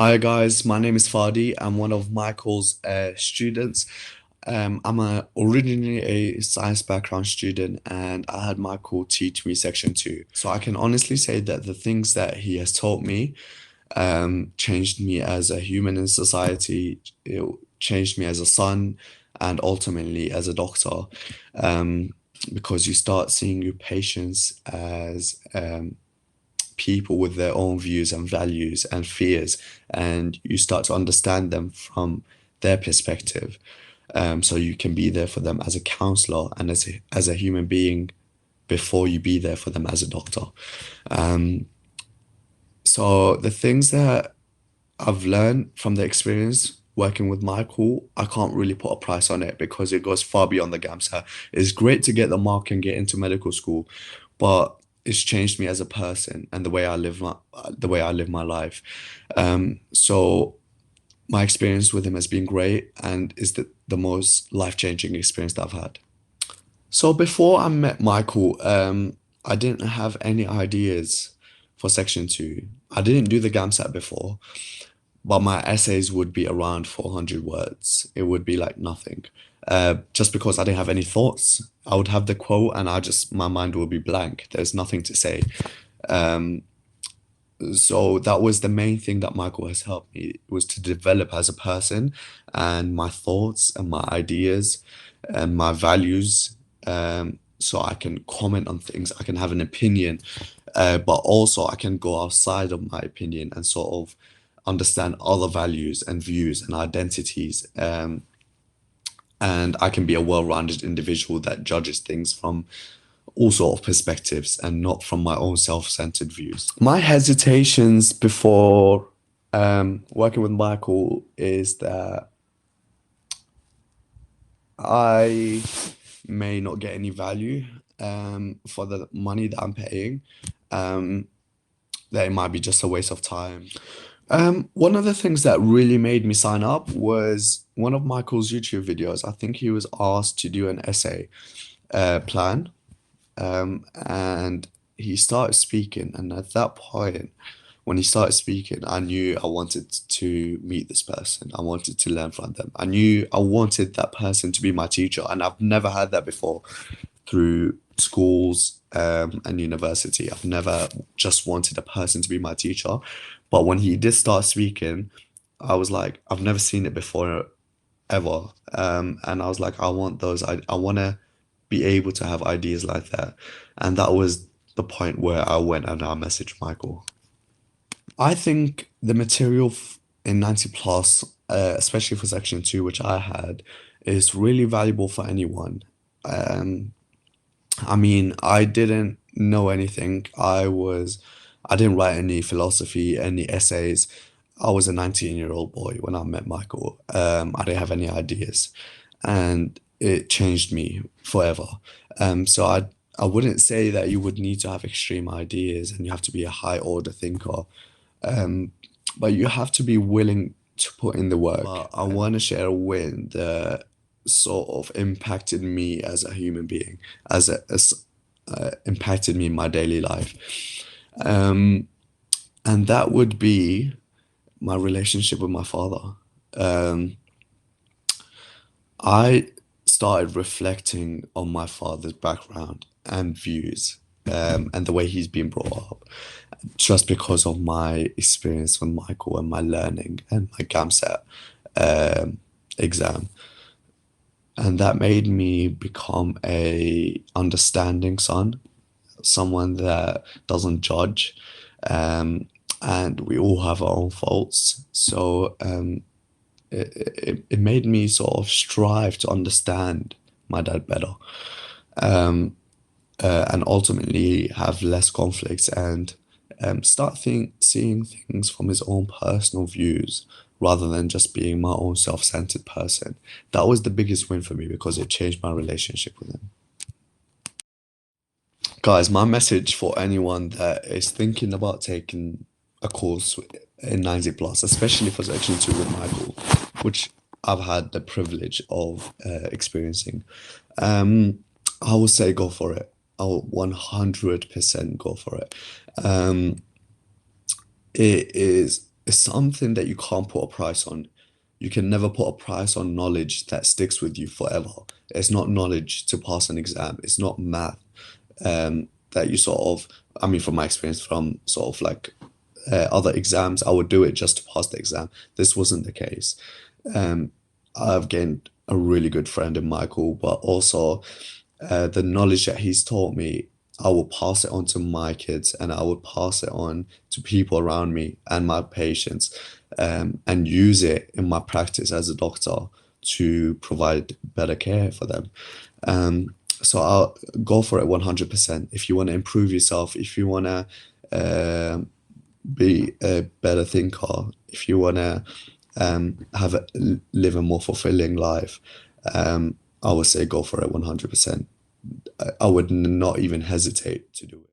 Hi guys, my name is Fadi. I'm one of Michael's students. Originally a science background student, and I had Michael teach me section two. So I can honestly say that the things that he has taught me changed me as a human in society. It changed me as a son, and ultimately as a doctor, um, because you start seeing your patients as people with their own views and values and fears, and you start to understand them from their perspective. So you can be there for them as a counselor and as a human being before you be there for them as a doctor. Um, so the things that I've learned from the experience working with Michael, I can't really put a price on it because it goes far beyond the GAMSAT. It's great to get the mark and get into medical school, but it's changed me as a person and the way I live my life. So my experience with him has been great and is the most life-changing experience that I've had. So before I met Michael, I didn't have any ideas for section two. I didn't do the GAMSAT before, but my essays would be around 400 words. It would be like nothing. Just because I didn't have any thoughts. I would have the quote and my mind would be blank. There's nothing to say. Um, so that was the main thing that Michael has helped me was to develop as a person and my thoughts and my ideas and my values. So I can comment on things, I can have an opinion, but also I can go outside of my opinion and sort of understand other values and views and identities. And I can be a well-rounded individual that judges things from all sort of perspectives and not from my own self-centered views. My hesitations before working with Michael is that I may not get any value for the money that I'm paying. Um, that it might be just a waste of time. One of the things that really made me sign up was one of Michael's YouTube videos. I think he was asked to do an essay plan, and he started speaking. And at that point, when he started speaking, I knew I wanted to meet this person. I wanted to learn from them. I knew I wanted that person to be my teacher, and I've never had that before through schools and university. I've never just wanted a person to be my teacher. But when he did start speaking, I was like, I've never seen it before ever. And I was like, I want to be able to have ideas like that. And that was the point where I went and I messaged Michael. I think the material in 90 plus, especially for section two, which I had, is really valuable for anyone. Um, I mean, I didn't know anything. I didn't write any philosophy, any essays. I was a 19-year-old boy when I met Michael. I didn't have any ideas, and it changed me forever. I wouldn't say that you would need to have extreme ideas and you have to be a high order thinker, um, but you have to be willing to put in the work. But I want to share a win that sort of impacted me as a human being, as impacted me in my daily life. Um, and that would be my relationship with my father. Um, I started reflecting on my father's background and views, and the way he's been brought up, just because of my experience with Michael and my learning and my GAMSAT exam. And that made me become a understanding son, someone that doesn't judge. Um, and we all have our own faults. So it made me sort of strive to understand my dad better, and ultimately have less conflicts and seeing things from his own personal views rather than just being my own self-centered person. That was the biggest win for me because it changed my relationship with him. Guys, my message for anyone that is thinking about taking a course in 90 plus, especially for section two with Michael, which I've had the privilege of experiencing, I would say go for it. I will 100% go for it. It is it's something that you can't put a price on. You can never put a price on knowledge that sticks with you forever. It's not knowledge to pass an exam. It's not math that you sort of, I mean, from my experience from sort of like other exams, I would do it just to pass the exam. This wasn't the case. Um, I've gained a really good friend in Michael, but also the knowledge that he's taught me, I will pass it on to my kids and I would pass it on to people around me and my patients, and use it in my practice as a doctor to provide better care for them. So I'll go for it 100%. If you want to improve yourself, if you want to be a better thinker, if you want to live a more fulfilling life, I would say go for it 100%. I would not even hesitate to do it.